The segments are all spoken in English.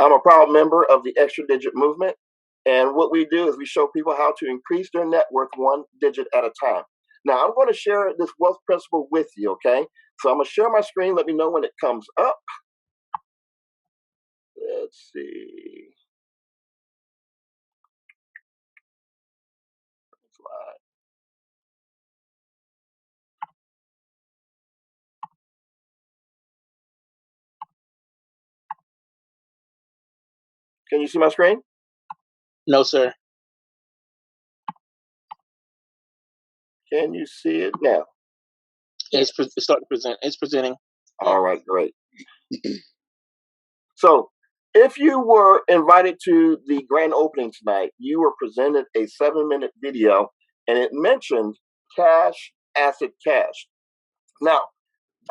I'm a proud member of the Extra Digit movement. And what we do is we show people how to increase their net worth one digit at a time. Now, I'm going to share this wealth principle with you, okay? So I'm going to share my screen. Let me know when it comes up. Let's see. Slide. Can you see my screen? No, sir. Can you see it now? It's starting to present. It's presenting. All right, great. So, if you were invited to the grand opening tonight, you were presented a 7-minute video and it mentioned cash, asset, cash. Now,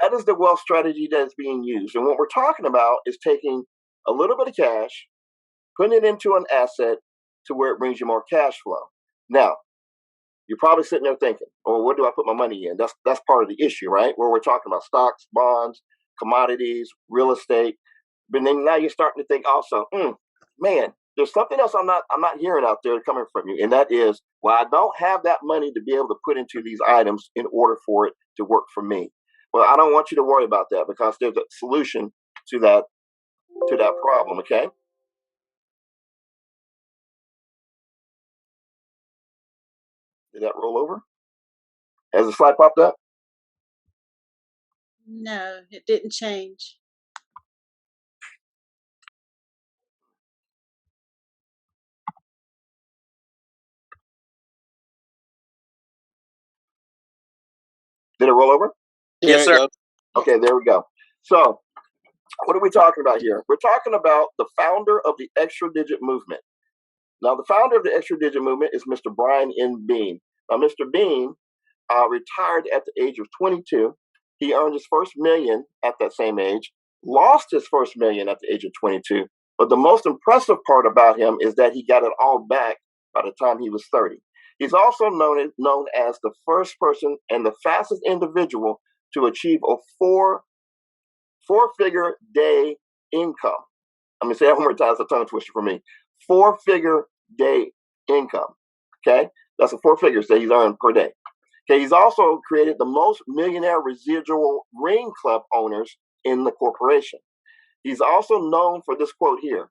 that is the wealth strategy that is being used. And what we're talking about is taking a little bit of cash, putting it into an asset to where it brings you more cash flow. Now, you're probably sitting there thinking, oh, where do I put my money in? That's part of the issue, right? Where we're talking about stocks, bonds, commodities, real estate. But then now you're starting to think also, man, there's something else I'm not hearing out there coming from you. And that is, well, I don't have that money to be able to put into these items in order for it to work for me. Well, I don't want you to worry about that because there's a solution to that problem, okay? Did that roll over? Has the slide popped up? No, it didn't change. Did it roll over? Yes, sir. Okay, there we go. So, what are we talking about here? We're talking about the founder of the Extra Digit movement. Now, the founder of the Extra Digit movement is Mr. Brian N. Bean. Now, Mr. Bean retired at the age of 22. He earned his first million at that same age, lost his first million at the age of 22. But the most impressive part about him is that he got it all back by the time he was 30. He's also known as the first person and the fastest individual to achieve a four-figure day income. I'm going to say that one more time. It's a tongue twister for me. 4-figure day income. Okay? That's the 4 figures that he's earned per day. Okay, he's also created the most millionaire residual ring club owners in the corporation. He's also known for this quote here: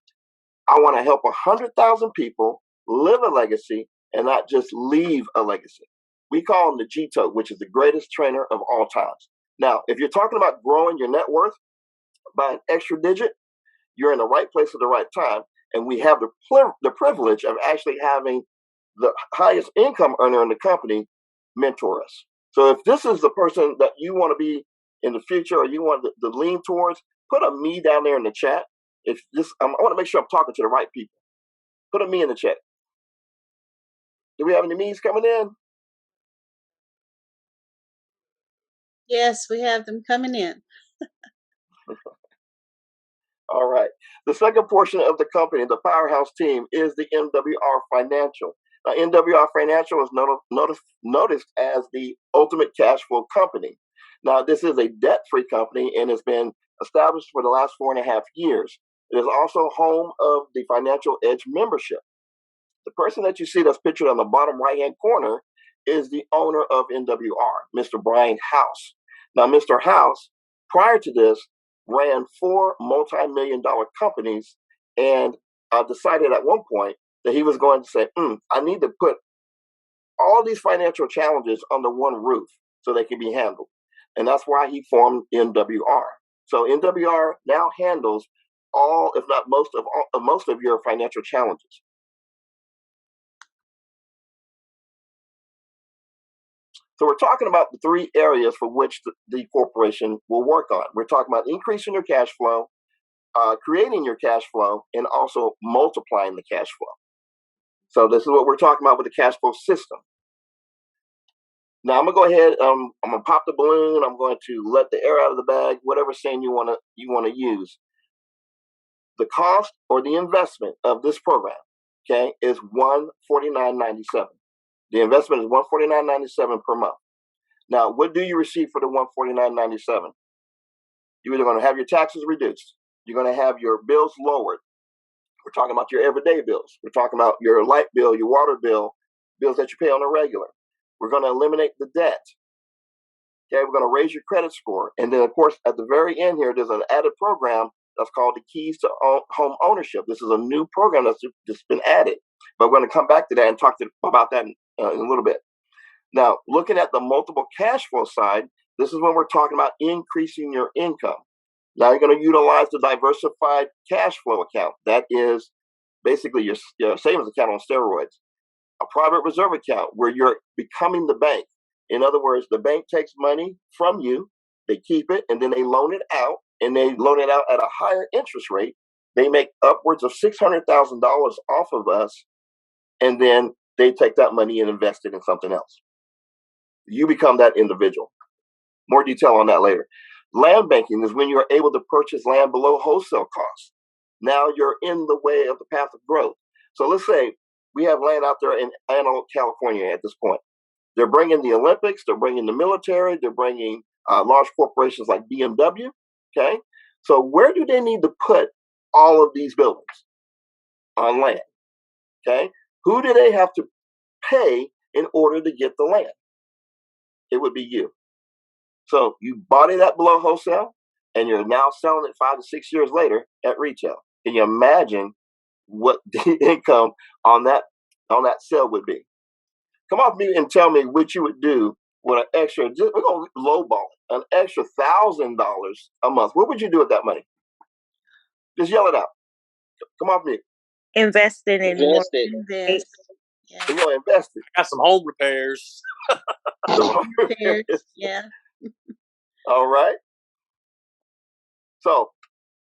I want to help 100,000 people live a legacy and not just leave a legacy. We call him the G-Tote, which is the greatest trainer of all times. Now, if you're talking about growing your net worth by an extra digit, you're in the right place at the right time. And we have the privilege of actually having the highest income earner in the company mentor us. So if this is the person that you want to be in the future or you want to lean towards, put a me down there in the chat. If this, I want to make sure I'm talking to the right people. Put a me in the chat. Do we have any me's coming in? Yes, we have them coming in. All right. The second portion of the company, the powerhouse team, is the MWR Financial. Now, MWR Financial is noticed as the ultimate cash flow company. Now, this is a debt-free company and has been established for the last 4.5 years. It is also home of the Financial Edge membership. The person that you see that's pictured on the bottom right-hand corner is the owner of MWR, Mr. Brian House. Now, Mr. House, prior to this, ran 4 multi-million-dollar companies and decided at one point that he was going to say, I need to put all these financial challenges under one roof so they can be handled. And that's why he formed MWR. So MWR now handles all, if not most of your financial challenges. So we're talking about the 3 areas for which the corporation will work on. We're talking about increasing your cash flow, creating your cash flow, and also multiplying the cash flow. So this is what we're talking about with the cash flow system. Now I'm gonna go ahead. I'm gonna pop the balloon. I'm going to let the air out of the bag. Whatever saying you wanna use. The cost or the investment of this program, okay, is $149.97. The investment is $149.97 per month. Now, what do you receive for the $149.97? You're either going to have your taxes reduced, you're going to have your bills lowered, We're talking about your everyday bills. We're talking about your light bill, your water bill, bills that you pay on a regular. We're going to eliminate the debt. Okay, we're going to raise your credit score. And then, of course, at the very end here, there's an added program that's called the Keys to Home Ownership. This is a new program that's just been added. But we're going to come back to that and talk about that in a little bit. Now, looking at the multiple cash flow side, this is when we're talking about increasing your income. Now you're going to utilize the diversified cash flow account. That is basically your savings account on steroids. A private reserve account where you're becoming the bank. In other words, the bank takes money from you, they keep it, and then they loan it out, and they loan it out at a higher interest rate. They make upwards of $600,000 off of us, and then they take that money and invest it in something else. You become that individual. More detail on that later. Land banking is when you're able to purchase land below wholesale costs. Now you're in the way of the path of growth. So let's say we have land out there in Antelope, California at this point. They're bringing the Olympics, they're bringing the military, they're bringing large corporations like BMW. Okay, so where do they need to put all of these buildings? On land. Okay, who do they have to pay in order to get the land? It would be you. So you bought it at below wholesale, and you're now selling it 5 to 6 years later at retail. Can you imagine what the income on that sale would be? Come off mute and tell me what you would do with an extra. We're going to lowball it, an extra $1,000 a month. What would you do with that money? Just yell it out. Come off mute. Invested in more. Invest. Yeah. You're going to invest it. Got some home repairs. Home repairs. Yeah. All right. So,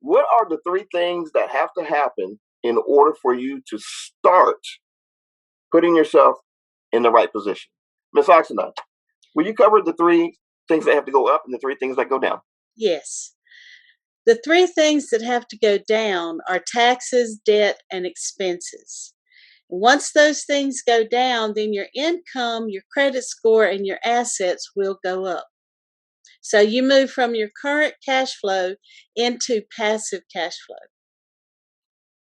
what are the 3 things that have to happen in order for you to start putting yourself in the right position? Ms. Oxendine, will you cover the 3 things that have to go up and the 3 things that go down? Yes. The 3 things that have to go down are taxes, debt, and expenses. Once those things go down, then your income, your credit score, and your assets will go up. So you move from your current cash flow into passive cash flow.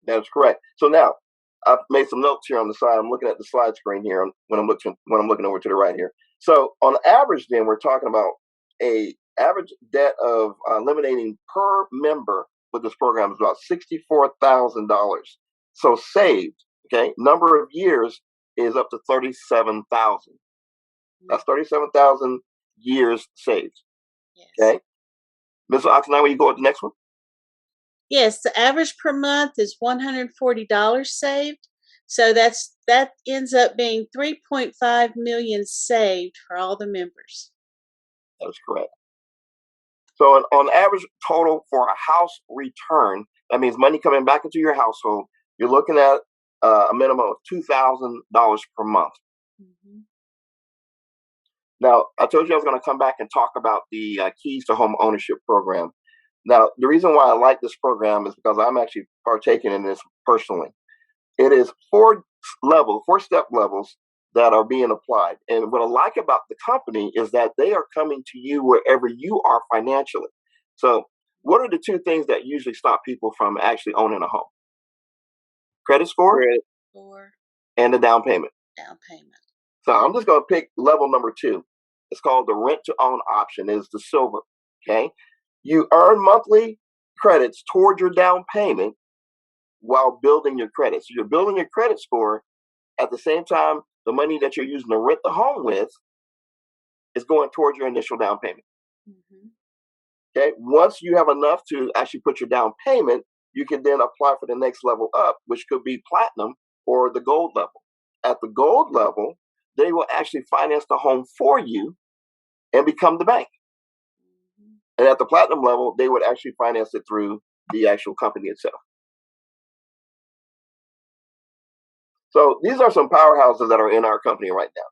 That's correct. So now I've made some notes here on the side. I'm looking at the slide screen here when I'm looking over to the right here. So on average, then we're talking about a average debt of eliminating per member with this program is about $64,000. So saved, okay, number of years is up to 37,000. That's 37,000 years saved. Yes. Okay, Ms. Oxendine, will you go with the next one? Yes, the average per month is $140 saved. So that ends up being $3.5 million saved for all the members. That is correct. So on average total for a house return, that means money coming back into your household, you're looking at a minimum of $2,000 per month. Mm-hmm. Now, I told you I was going to come back and talk about the Keys to Home Ownership program. Now, the reason why I like this program is because I'm actually partaking in this personally. It is 4-step levels that are being applied. And what I like about the company is that they are coming to you wherever you are financially. So what are the 2 things that usually stop people from actually owning a home? Credit score and the down payment. So I'm just going to pick level number 2. It's called the rent to own option. It's the silver. Okay. You earn monthly credits toward your down payment while building your credit. So you're building your credit score at the same time the money that you're using to rent the home with is going towards your initial down payment. Mm-hmm. Okay. Once you have enough to actually put your down payment, you can then apply for the next level up, which could be platinum or the gold level. At the gold level, they will actually finance the home for you and become the bank. Mm-hmm. And at the platinum level, they would actually finance it through the actual company itself. So these are some powerhouses that are in our company right now.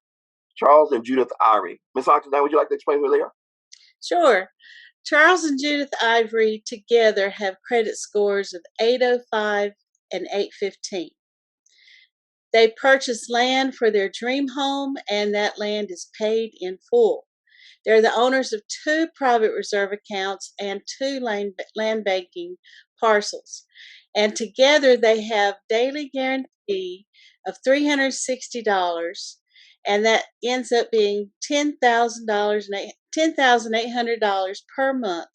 Charles and Judith Ivory. Ms. Oxendine, would you like to explain who they are? Sure. Charles and Judith Ivory together have credit scores of 805 and 815. They purchased land for their dream home, and that land is paid in full. They're the owners of 2 private reserve accounts and 2 land banking parcels. And together they have daily guarantee of $360, and that ends up being $10,800 per month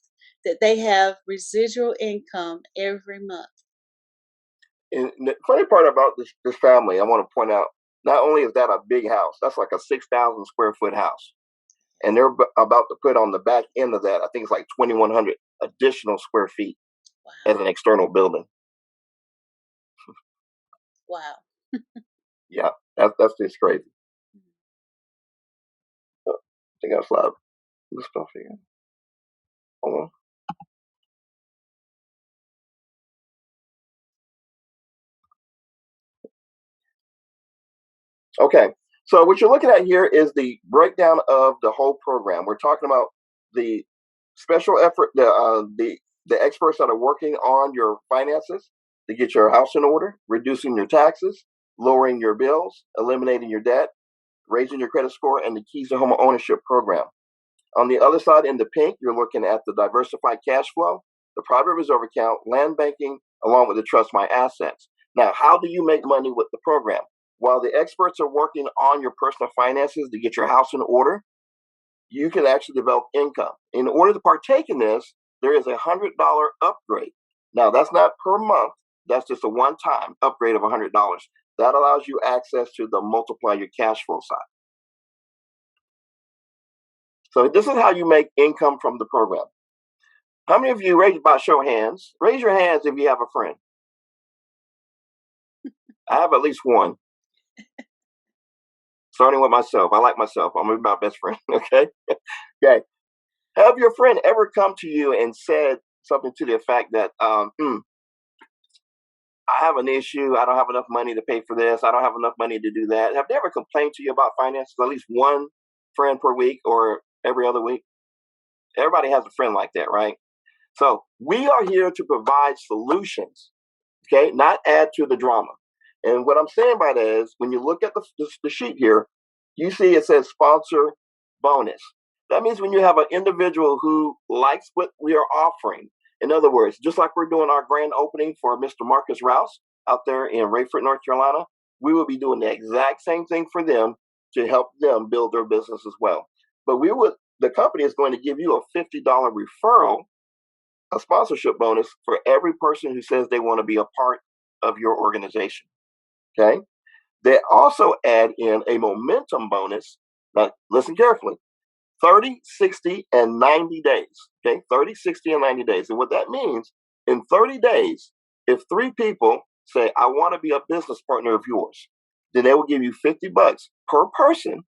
that they have residual income every month. And the funny part about this family, I want to point out, not only is that a big house, that's like a 6,000 square foot house. And they're about to put on the back end of that, I think it's like 2,100 additional square feet as an external building. Wow. Yeah, that's just crazy. I think I slide this stuff here. Hold on. Okay, so what you're looking at here is the breakdown of the whole program. We're talking about the special effort, the experts that are working on your finances to get your house in order, reducing your taxes, lowering your bills, eliminating your debt, raising your credit score, and the Keys to Home Ownership program. On the other side, in the pink, you're looking at the diversified cash flow, the private reserve account, land banking, along with the Trust My Assets. Now, how do you make money with the program? While the experts are working on your personal finances to get your house in order, you can actually develop income. In order to partake in this, there is a $100 upgrade. Now, that's not per month. That's just a one-time upgrade of $100. That allows you access to the multiply your cash flow side. So this is how you make income from the program. How many of you, raise by show of hands, raise your hands if you have a friend? I have at least one. Starting with myself. I like myself. I'm my best friend. Okay. Okay. Have your friend ever come to you and said something to the effect that, I have an issue. I don't have enough money to pay for this. I don't have enough money to do that. Have they ever complained to you about finances? At least one friend per week or every other week? Everybody has a friend like that, right? So we are here to provide solutions, okay, not add to the drama. And what I'm saying by that is, when you look at the sheet here, you see it says sponsor bonus. That means when you have an individual who likes what we are offering, in other words, just like we're doing our grand opening for Mr. Marcus Rouse out there in Raeford, North Carolina, we will be doing the exact same thing for them to help them build their business as well. But the company is going to give you a $50 referral, a sponsorship bonus for every person who says they want to be a part of your organization. Okay. They also add in a momentum bonus. Now, listen carefully. 30, 60, and 90 days. Okay. 30, 60, and 90 days. And what that means, in 30 days, if 3 people say, I want to be a business partner of yours, then they will give you $50 per person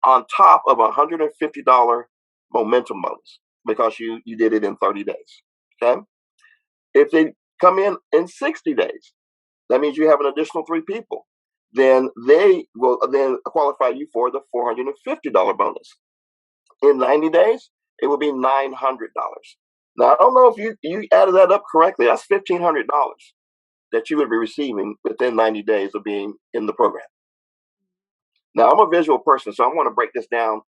on top of a $150 momentum bonus because you did it in 30 days. Okay. If they come in 60 days, that means you have an additional 3 people. Then they will then qualify you for the $450 bonus. In 90 days, it will be $900. Now, I don't know if you added that up correctly. That's $1,500 that you would be receiving within 90 days of being in the program. Now, I'm a visual person, so I want to break this down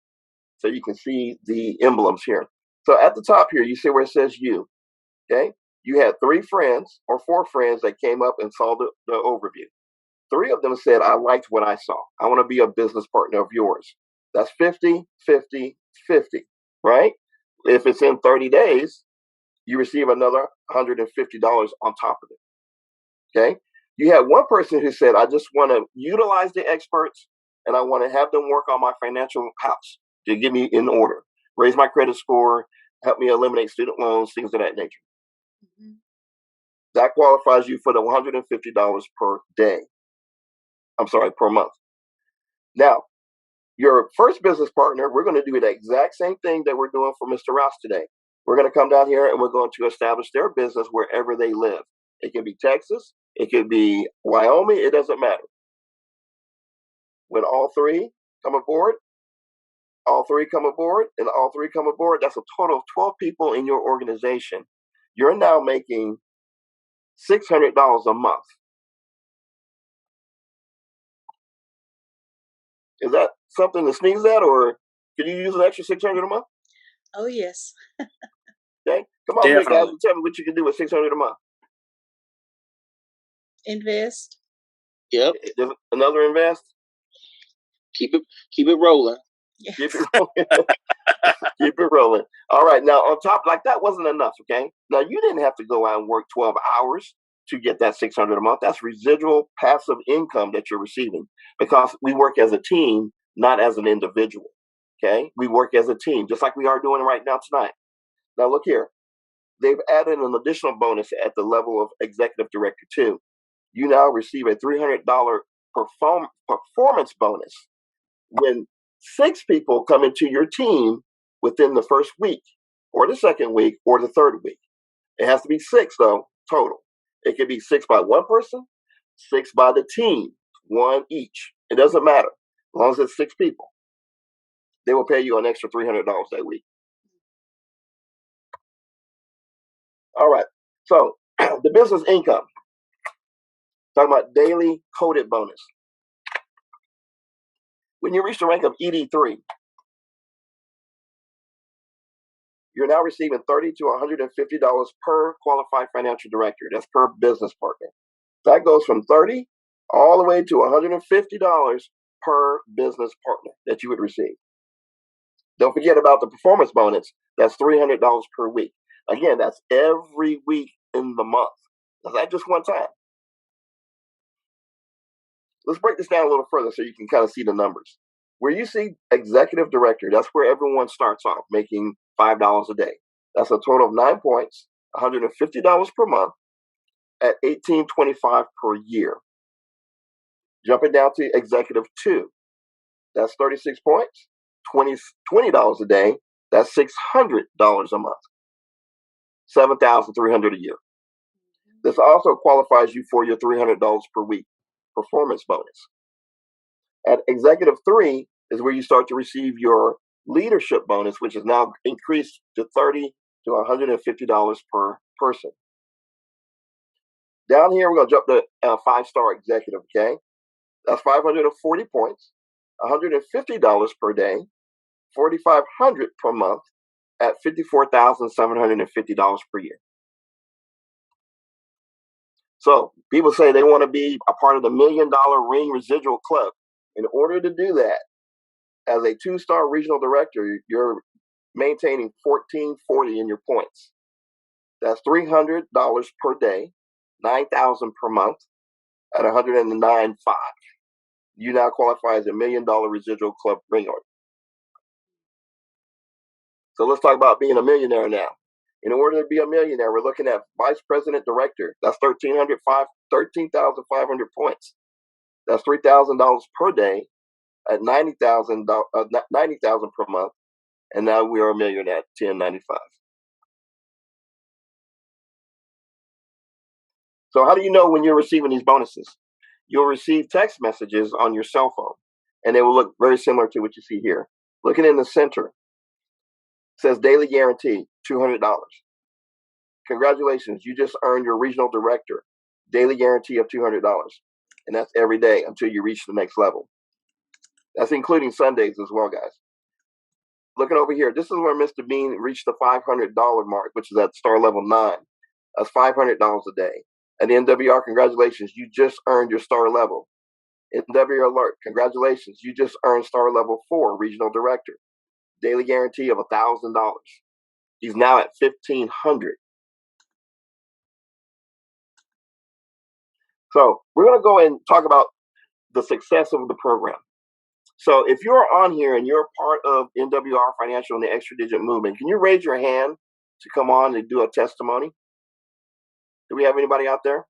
so you can see the emblems here. So at the top here, you see where it says you. Okay. You had 3 friends or 4 friends that came up and saw the overview. 3 of them said, I liked what I saw. I want to be a business partner of yours. That's 50, 50, 50, right? If it's in 30 days, you receive another $150 on top of it. Okay. You had one person who said, I just want to utilize the experts and I want to have them work on my financial house to get me in order, raise my credit score, help me eliminate student loans, things of that nature. Mm-hmm. That qualifies you for the $150 per day. I'm sorry, per month. Now, your first business partner, we're going to do the exact same thing that we're doing for Mr. Rouse today. We're going to come down here and we're going to establish their business wherever they live. It can be Texas. It could be Wyoming. It doesn't matter. When all 3 come aboard, all 3 come aboard, and all 3 come aboard, that's a total of 12 people in your organization. You're now making $600 a month. Is that something to sneeze at, or can you use an extra $600 a month? Oh, yes. Okay, come on here, guys, and tell me what you can do with $600 a month. Invest. Yep. There's another invest. Keep it rolling. Yes. Keep it rolling. Keep it rolling. All right. Now, on top, like that wasn't enough. Okay. Now, you didn't have to go out and work 12 hours to get that $600 a month. That's residual passive income that you're receiving, because we work as a team, not as an individual. Okay. We work as a team, just like we are doing right now tonight. Now, look here. They've added an additional bonus at the level of executive director too. You now receive a $300 performance bonus when 6 people come into your team within the first week, or the second week, or the third week. It has to be 6 though, total. It could be 6 by one person, 6 by the team, 1 each. It doesn't matter. As long as it's 6 people, they will pay you an extra $300 that week. All right. So the business income. Talking about daily coded bonus. When you reach the rank of ED3, you're now receiving $30 to $150 per qualified financial director. That's per business partner. That goes from $30 all the way to $150 per business partner that you would receive. Don't forget about the performance bonus. That's $300 per week. Again, that's every week in the month. That's not just one time. Let's break this down a little further so you can kind of see the numbers. Where you see executive director, that's where everyone starts off making $5 a day. That's a total of 9 points, $150 per month at $1,825 per year. Jumping down to executive 2, that's 36 points, $20 a day. That's $600 a month, $7,300 a year. This also qualifies you for your $300 per week performance bonus. At executive 3 is where you start to receive your leadership bonus, which is now increased to $30 to $150 per person. Down here, we're going to jump to 5-star executive, okay? That's 540 points, $150 per day, $4,500 per month at $54,750 per year. So people say they want to be a part of the $1 Million Ring Residual Club. In order to do that, as a 2-star regional director, you're maintaining 1440 in your points. That's $300 per day, $9,000 per month at $109,500. You now qualify as a $1 Million Residual Club ring owner. So let's talk about being a millionaire now. In order to be a millionaire, we're looking at vice president director. That's 13,500 points. That's $3,000 per day at $90,000 per month, and now we are a millionaire at $1,095. So how do you know when you're receiving these bonuses? You'll receive text messages on your cell phone, and they will look very similar to what you see here. Looking in the center, it says daily guarantee, $200. Congratulations, you just earned your regional director daily guarantee of $200, and that's every day until you reach the next level. That's including Sundays as well, guys. Looking over here, this is where Mr. Bean reached the $500 mark, which is at star level 9. That's $500 a day. At the NWR, congratulations, you just earned your star level. NWR Alert, congratulations, you just earned star level 4, regional director. Daily guarantee of $1,000. He's now at $1,500. So we're going to go and talk about the success of the program. So if you're on here and you're part of NWR Financial and the Extra Digit Movement, can you raise your hand to come on and do a testimony? Do we have anybody out there?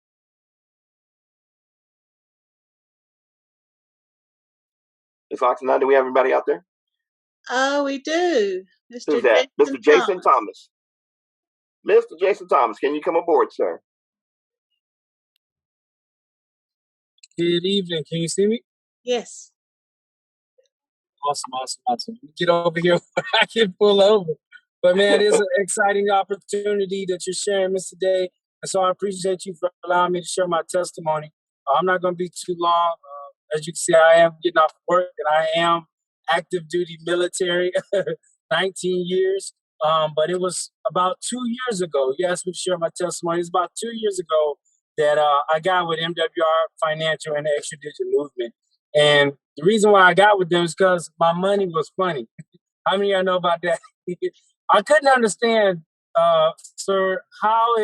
Ms. Oxenine, do we have anybody out there? Oh, we do. Who's that? Mr. Jason Thomas. Mr. Jason Thomas, can you come aboard, sir? Good evening. Can you see me? Yes. Awesome. Get over here where I can pull over. But man, it's an exciting opportunity that you're sharing, Mr. Day. And so I appreciate you for allowing me to share my testimony. I'm not going to be too long. As you can see, I am getting off work, and I am active duty military, 19 years. But it was about 2 years ago. You asked me to share my testimony. It's about 2 years ago that I got with MWR Financial and the Extra Digit Movement. And the reason why I got with them is because my money was funny. How many of y'all know about that? I couldn't understand, sir, how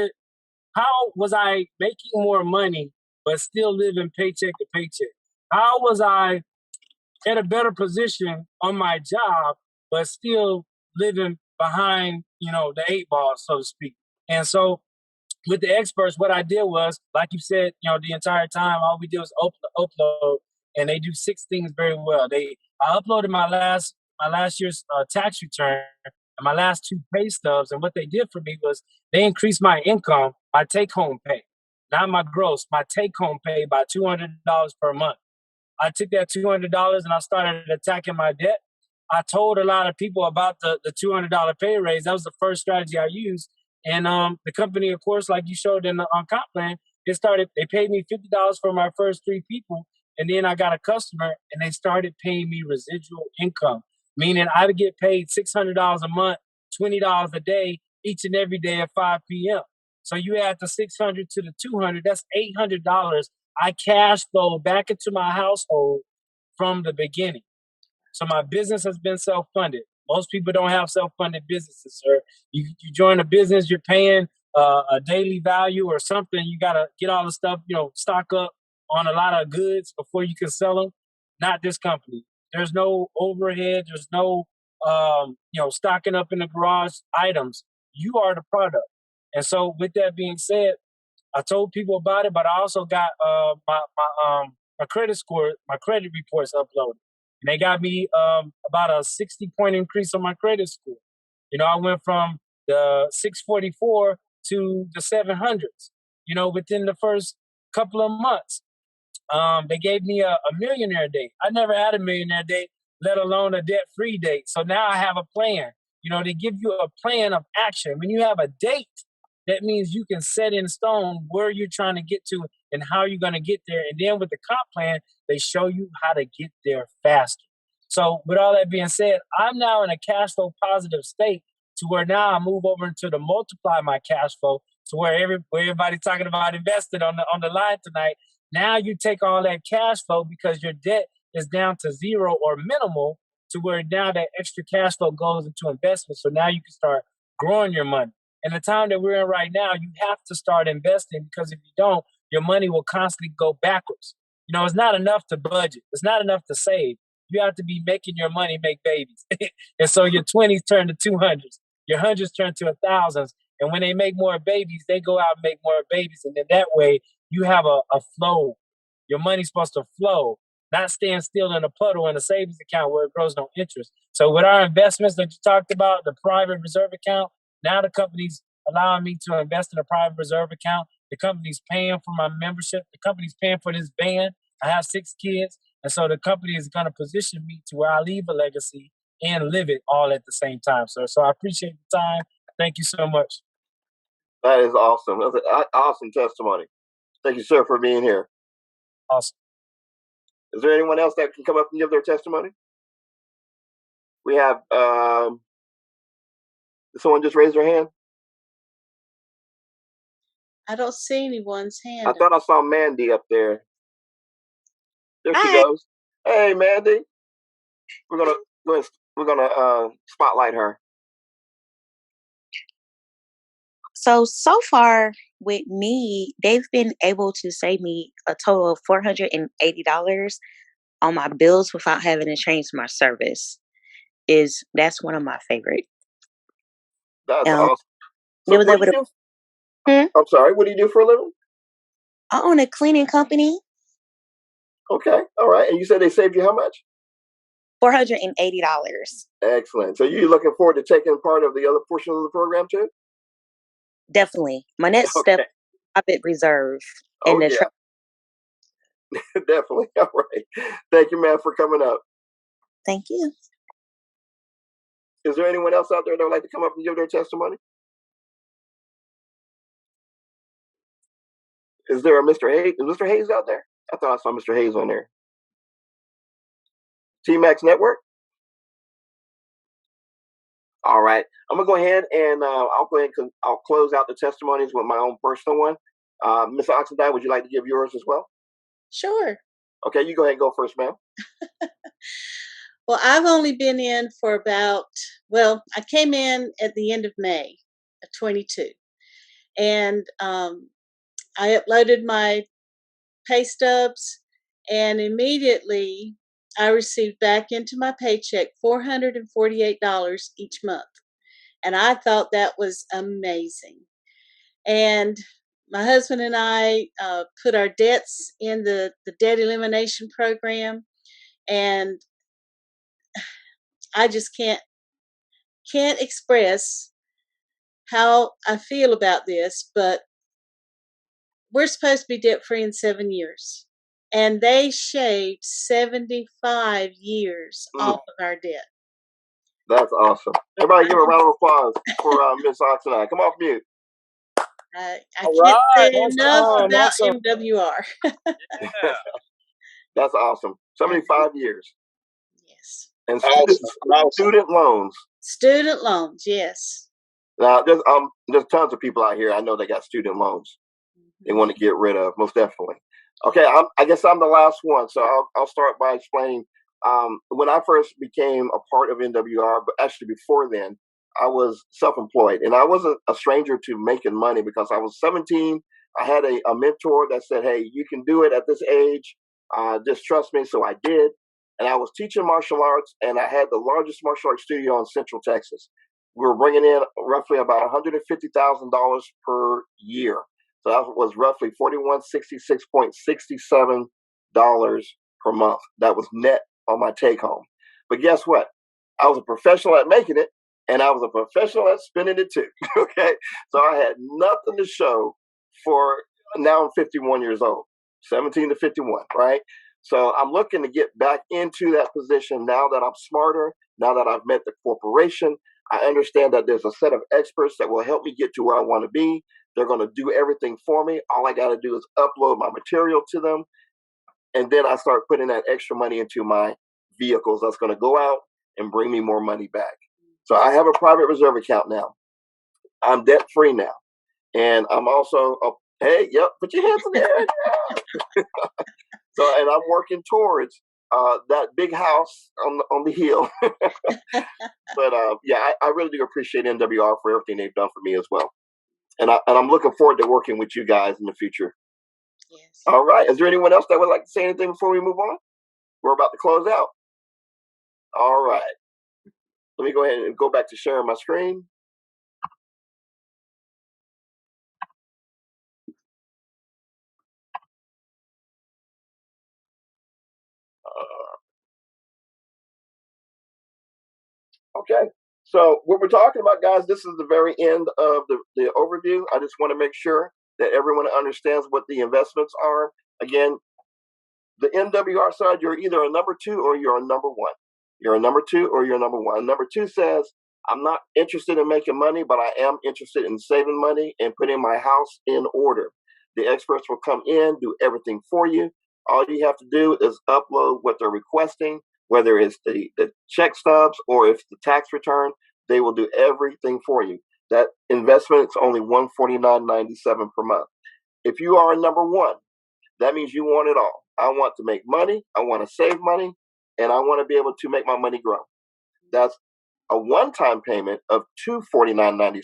was I making more money but still living paycheck to paycheck? How was I at a better position on my job but still living behind, the 8 ball, so to speak? And so with the experts, what I did was, like you said, the entire time, all we did was upload, and they do 6 things very well. I uploaded my last year's tax return and my last 2 pay stubs, and what they did for me was they increased my income, my take-home pay, not my gross, my take-home pay by $200 per month. I took that $200 and I started attacking my debt. I told a lot of people about the $200 pay raise. That was the first strategy I used. And the company, of course, like you showed in the comp plan, they paid me $50 for my first 3 people. And then I got a customer and they started paying me residual income, meaning I would get paid $600 a month, $20 a day, each and every day at 5 p.m. So you add the 600 to the 200, that's $800 I cash flow back into my household from the beginning. So my business has been self-funded. Most people don't have self-funded businesses, sir. You join a business, you're paying a daily value or something. You got to get all the stuff, stock up on a lot of goods before you can sell them. Not this company. There's no overhead. There's no, stocking up in the garage items. You are the product. And so with that being said, I told people about it, but I also got my credit score, my credit reports uploaded, and they got me about a 60-point increase on my credit score. I went from the 644 to the 700s. Within the first couple of months. They gave me a millionaire date. I never had a millionaire date, let alone a debt-free date. So now I have a plan. They give you a plan of action. When you have a date, that means you can set in stone where you're trying to get to and how you're going to get there. And then with the comp plan, they show you how to get there faster. So with all that being said, I'm now in a cash flow positive state to where now I move over into the multiply my cash flow to where everybody's talking about investing on the line tonight. Now you take all that cash flow because your debt is down to 0 or minimal to where now that extra cash flow goes into investment. So now you can start growing your money. And the time that we're in right now, you have to start investing because if you don't, your money will constantly go backwards. It's not enough to budget. It's not enough to save. You have to be making your money make babies. And so your 20s turn to 200s. Your hundreds turn to 1000s. And when they make more babies, they go out and make more babies. And then that way you have a flow. Your money's supposed to flow, not stand still in a puddle in a savings account where it grows no interest. So with our investments that you talked about, the private reserve account, now the company's allowing me to invest in a private reserve account. The company's paying for my membership. The company's paying for this band. I have 6 kids. And so the company is going to position me to where I leave a legacy and live it all at the same time, sir. So I appreciate the time. Thank you so much. That is awesome. That's an awesome testimony. Thank you, sir, for being here. Awesome. Is there anyone else that can come up and give their testimony? We have, did someone just raise their hand? I don't see anyone's hand. I thought I saw Mandy up there. There she goes. Hey, Mandy. We're gonna spotlight her. So far with me, they've been able to save me a total of $480 on my bills without having to change my service. That's one of my favorite. That's awesome. So they was able to. I'm sorry. What do you do for a living? I own a cleaning company. Okay. All right. And you said they saved you how much? $480. Excellent. So you're looking forward to taking part of the other portion of the program too? Definitely. My next step, private reserve. Oh, yeah. Definitely. All right. Thank you, man, for coming up. Thank you. Is there anyone else out there that would like to come up and give their testimony? Is there a Mr. Hayes? Is Mr. Hayes out there? I thought I saw Mr. Hayes on there. T-Max Network? All right. I'm going to go ahead and I'll close out the testimonies with my own personal one. Ms. Oxendine, would you like to give yours as well? Sure. Okay, you go ahead and go first, ma'am. Well, I've only been in for about, I came in at the end of May of 22. And I uploaded my pay stubs, and immediately I received back into my paycheck $448 each month. And I thought that was amazing. And my husband and I put our debts in the debt elimination program, and I just can't express how I feel about this, but we're supposed to be debt free in 7 years. And they shaved 75 years off of our debt. That's awesome. Everybody give a round of applause for Ms. Oxendine. Come off mute. I All can't say right, enough about awesome. MWR. Yeah. That's awesome. 75 years. Yes. And Awesome. student loans. Student loans, yes. Now, there's tons of people out here. I know they got student loans. They want to get rid of, most definitely. Okay, I guess I'm the last one, so I'll start by explaining. When I first became a part of NWR, but actually before then, I was self-employed, and I wasn't a stranger to making money because I was 17. I had a mentor that said, "Hey, you can do it at this age. Just trust me." So I did, and I was teaching martial arts, and I had the largest martial arts studio in Central Texas. We were bringing in roughly about $150,000 per year. So that was roughly $4166.67 per month. That was net on my take home. But guess what? I was a professional at making it, and I was a professional at spending it too. Okay. So I had nothing to show for now. I'm 51 years old, 17 to 51, right? So I'm looking to get back into that position now that I'm smarter, now that I've met the corporation. I understand that there's a set of experts that will help me get to where I want to be. They're going to do everything for me. All I got to do is upload my material to them. And then I start putting that extra money into my vehicles that's going to go out and bring me more money back. So I have a private reserve account now. I'm debt free now. And I'm also, put your hands in the air. So, and I'm working towards that big house on the hill. But I really do appreciate NWR for everything they've done for me as well. And I'm looking forward to working with you guys in the future. Yes. All right. Is there anyone else that would like to say anything before we move on? We're about to close out. All right. Let me go ahead and go back to sharing my screen. Okay. So what we're talking about, guys, this is the very end of the overview. I just want to make sure that everyone understands what the investments are. Again, the NWR side, you're either a number 2 or you're a number 1. You're a number 2 or you're a number 1. Number 2 says, I'm not interested in making money, but I am interested in saving money and putting my house in order. The experts will come in, do everything for you. All you have to do is upload what they're requesting, whether it's the check stubs or if it's the tax return. They will do everything for you. That investment is only $149.97 per month. If you are a number 1, that means you want it all. I want to make money, I want to save money, and I want to be able to make my money grow. That's a one-time payment of $249.97,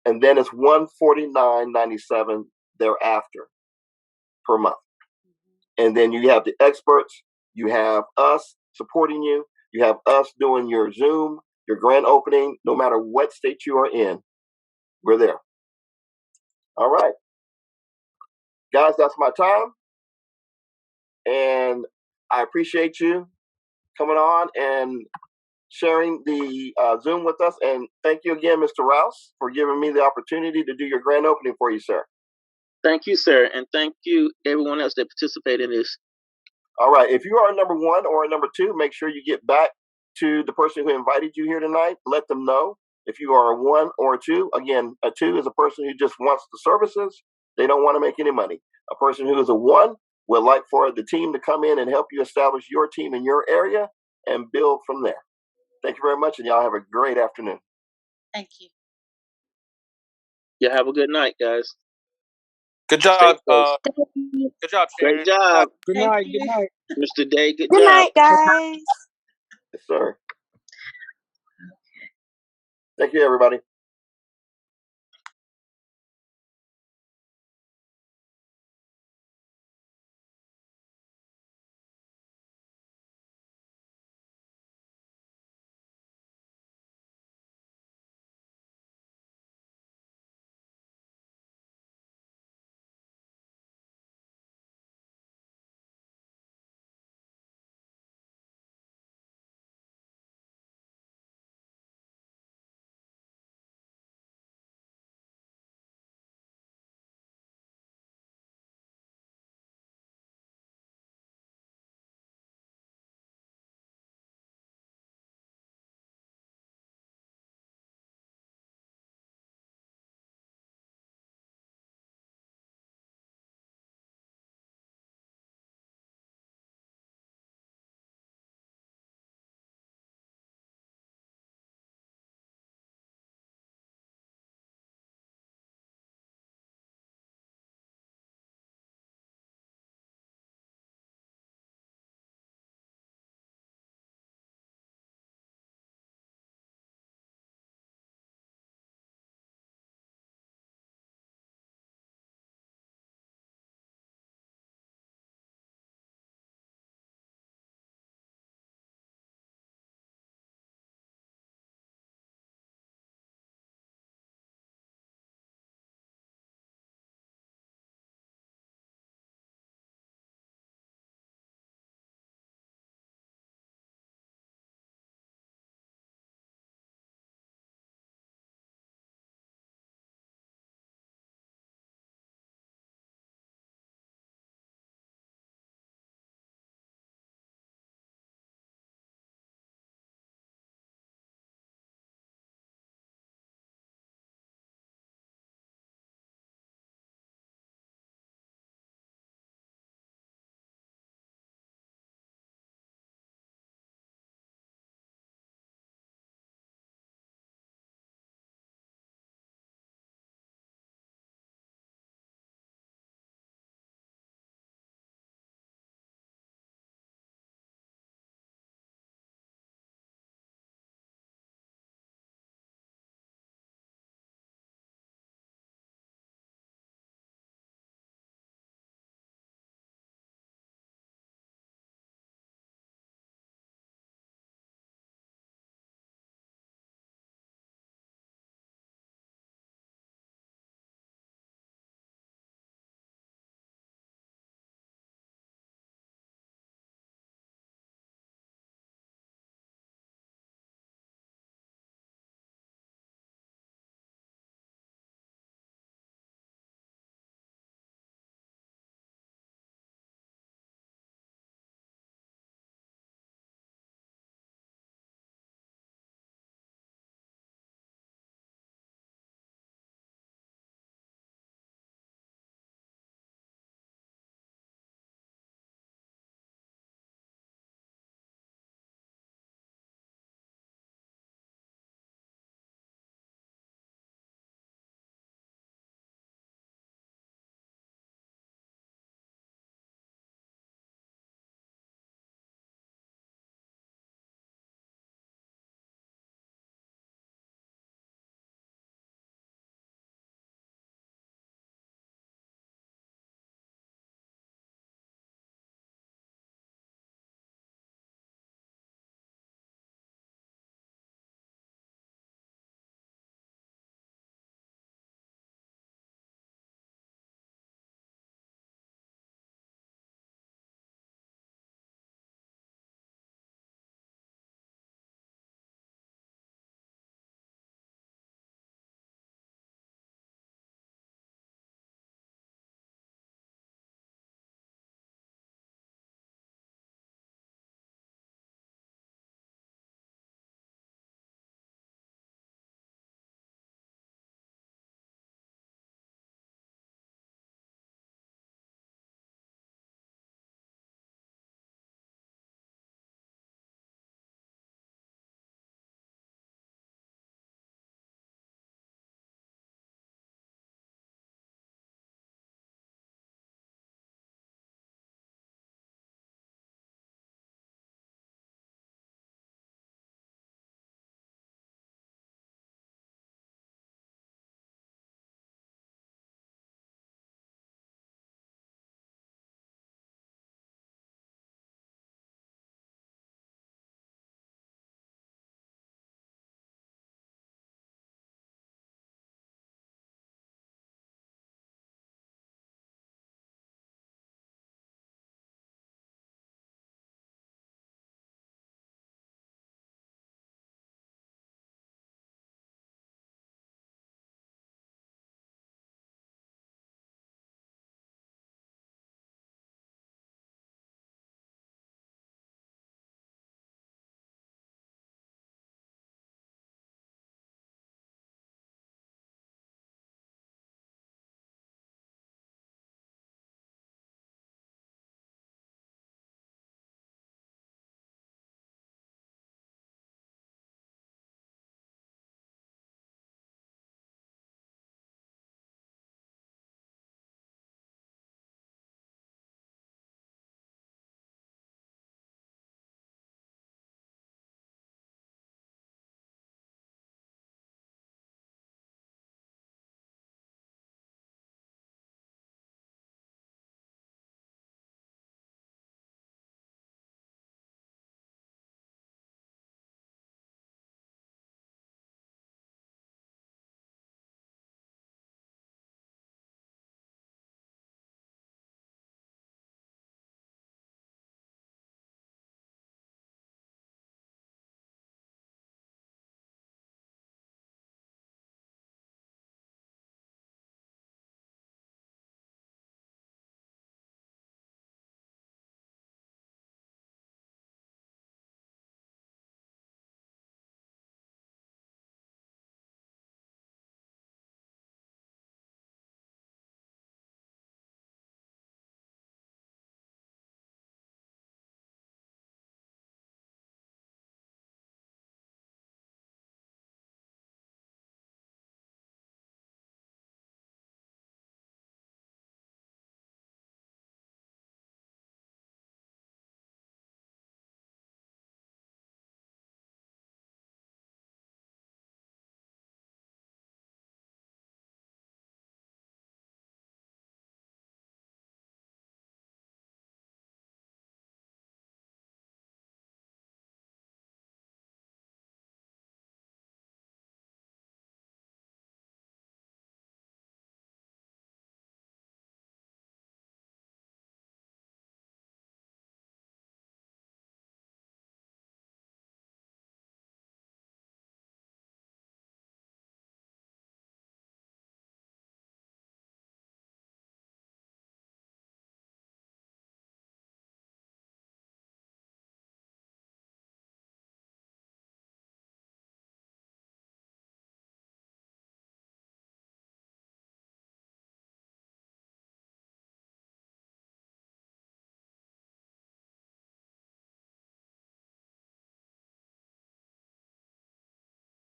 and then it's $149.97 thereafter per month. And then you have the experts, you have us supporting you, you have us doing your Zoom, your grand opening, no matter what state you are in, we're there. All right. Guys, that's my time. And I appreciate you coming on and sharing the Zoom with us. And thank you again, Mr. Rouse, for giving me the opportunity to do your grand opening for you, sir. Thank you, sir. And thank you, everyone else that participated in this. All right. If you are a number 1 or a number 2, make sure you get back to the person who invited you here tonight. Let them know. If you are a 1 or a 2, again, a 2 is a person who just wants the services. They don't want to make any money. A person who is a 1 would like for the team to come in and help you establish your team in your area and build from there. Thank you very much, and y'all have a great afternoon. Thank you. Yeah, have a good night, guys. Good job. Good job, Sharon. Great job. Good Thank night. you. Good night. Mr. Day. Good Good job. night, guys. Yes, sir. Thank you, everybody.